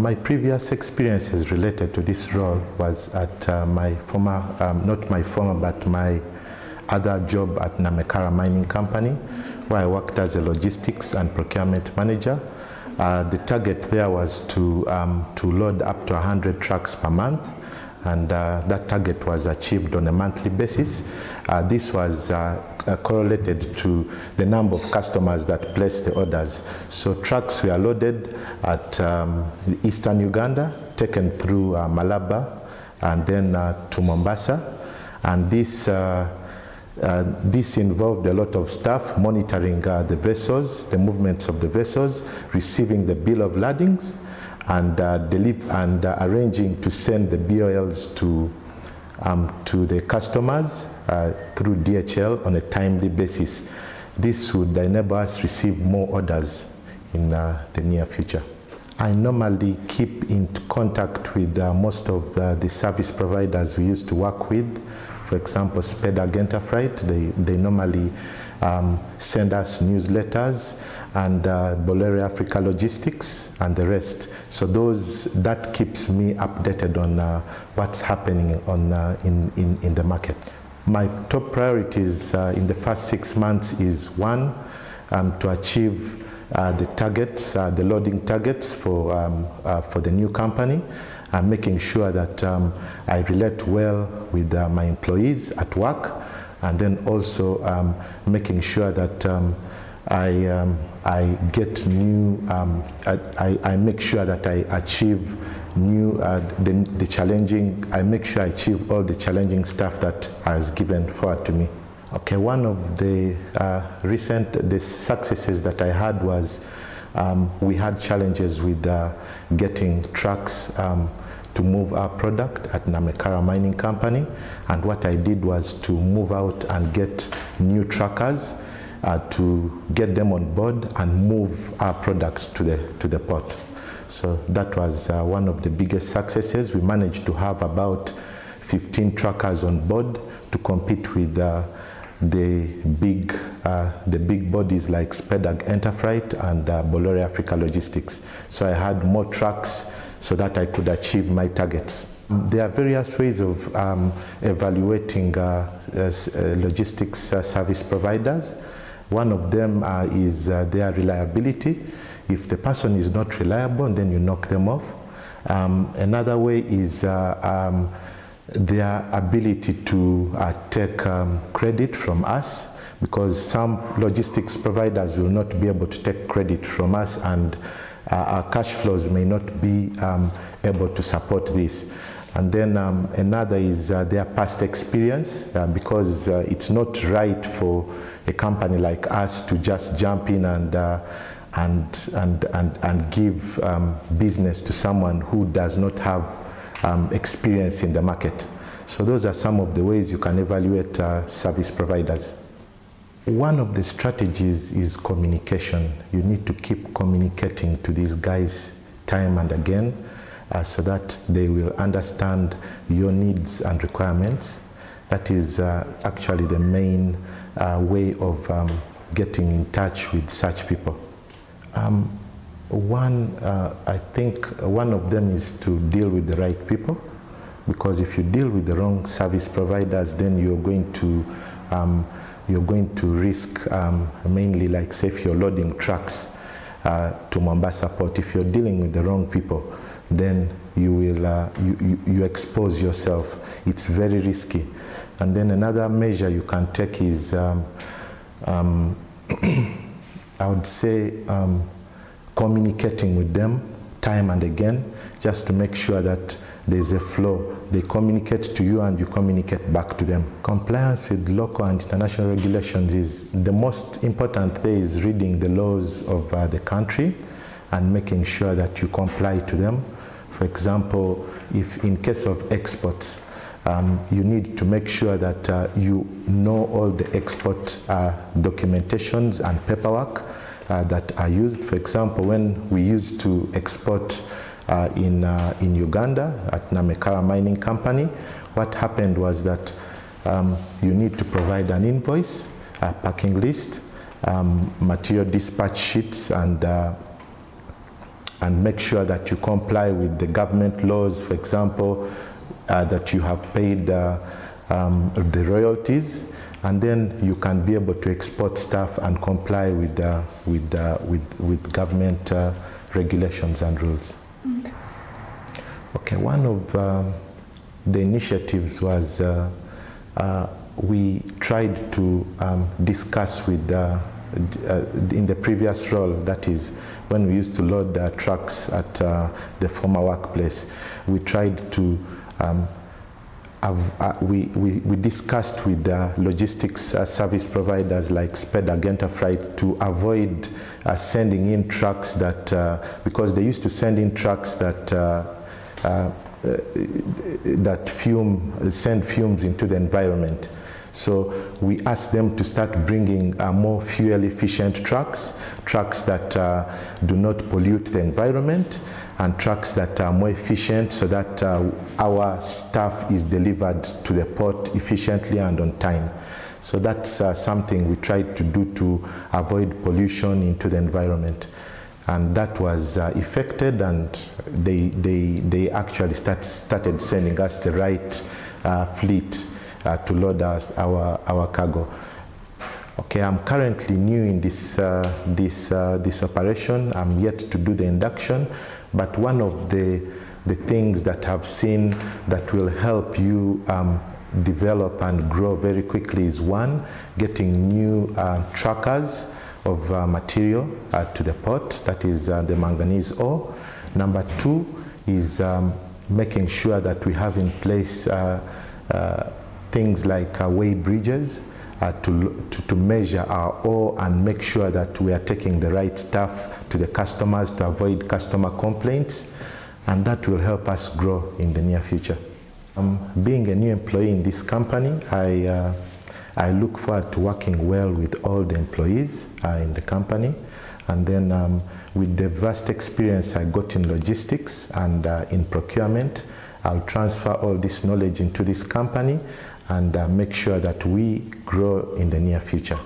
My previous experiences related to this role was at my former, not my former, but my other job at Makerere Mining Company, where I worked as a logistics and procurement manager. The target there was to load up to 100 trucks per month, and that target was achieved on a monthly basis. This was correlated to the number of customers that placed the orders. So trucks were loaded at eastern Uganda, taken through Malaba, and then to Mombasa. And this involved a lot of staff monitoring the vessels, the movements of the vessels, receiving the bill of ladings, and arranging to send the BOLs to the customers through DHL on a timely basis. This would enable us to receive more orders in the near future. I normally keep in contact with most of the service providers we used to work with. For example, Spedag Enterprise, they normally send us newsletters, and Bolero Africa Logistics and the rest. So that keeps me updated on what's happening in the market. My top priorities in the first 6 months is one, to achieve the targets, the loading targets for the new company, making sure that I relate well with my employees at work, and then also making sure that I get new, I make sure that I achieve new, the challenging, I make sure I achieve all the challenging stuff that is given forward to me. Okay, one of the recent successes that I had was we had challenges with getting trucks to move our product at Makerere Mining Company, and what I did was to move out and get new truckers to get them on board and move our product to the port. So that was one of the biggest successes. We managed to have about 15 truckers on board to compete with the big bodies like Spedag Enterprise and Bolero Africa Logistics. So I had more trucks so that I could achieve my targets. There are various ways of evaluating logistics service providers. One of them is their reliability. If the person is not reliable, then you knock them off. Another way is their ability to take credit from us, because some logistics providers will not be able to take credit from us, and our cash flows may not be able to support this. And then another is their past experience, because it's not right for a company like us to just jump in and give business to someone who does not have experience in the market. So those are some of the ways you can evaluate service providers. One of the strategies is communication. You need to keep communicating to these guys time and again, so that they will understand your needs and requirements. That is actually the main way of getting in touch with such people. I think one of them is to deal with the right people, because if you deal with the wrong service providers, then you're going to risk mainly, like say if you're loading trucks to Mombasa port, if you're dealing with the wrong people, then you will you expose yourself. It's very risky. And then another measure you can take is I would say communicating with them time and again, just to make sure that there's a flow. They communicate to you and you communicate back to them. Compliance with local and international regulations is the most important thing, is reading the laws of the country and making sure that you comply to them. For example, if in case of exports, you need to make sure that you know all the export documentations and paperwork that are used. For example, when we used to export in Uganda at Makerere Mining Company, what happened was that you need to provide an invoice, a packing list, material dispatch sheets, and and make sure that you comply with the government laws, for example, that you have paid the royalties, and then you can be able to export stuff and comply with government regulations and rules. Okay. Okay, one of the initiatives was we tried to discuss with in the previous role, that is when we used to load trucks at the former workplace, we tried to we discussed with logistics service providers like Sped Freight to avoid sending in trucks that, because they used to send in trucks that send fumes into the environment. So we asked them to start bringing more fuel efficient trucks that do not pollute the environment, and trucks that are more efficient so that our stuff is delivered to the port efficiently and on time. So that's something we tried to do to avoid pollution into the environment. And that was effected, and they actually started sending us the right fleet to load our cargo. Okay, I'm currently new in this operation. I'm yet to do the induction, but one of the things that I've seen that will help you develop and grow very quickly is, one, getting new trackers of material to the port, that is the manganese ore. Number two is making sure that we have in place things like weigh bridges to measure our ore and make sure that we are taking the right stuff to the customers to avoid customer complaints, and that will help us grow in the near future. Being a new employee in this company, I look forward to working well with all the employees in the company, and then with the vast experience I got in logistics and in procurement, I'll transfer all this knowledge into this company and make sure that we grow in the near future.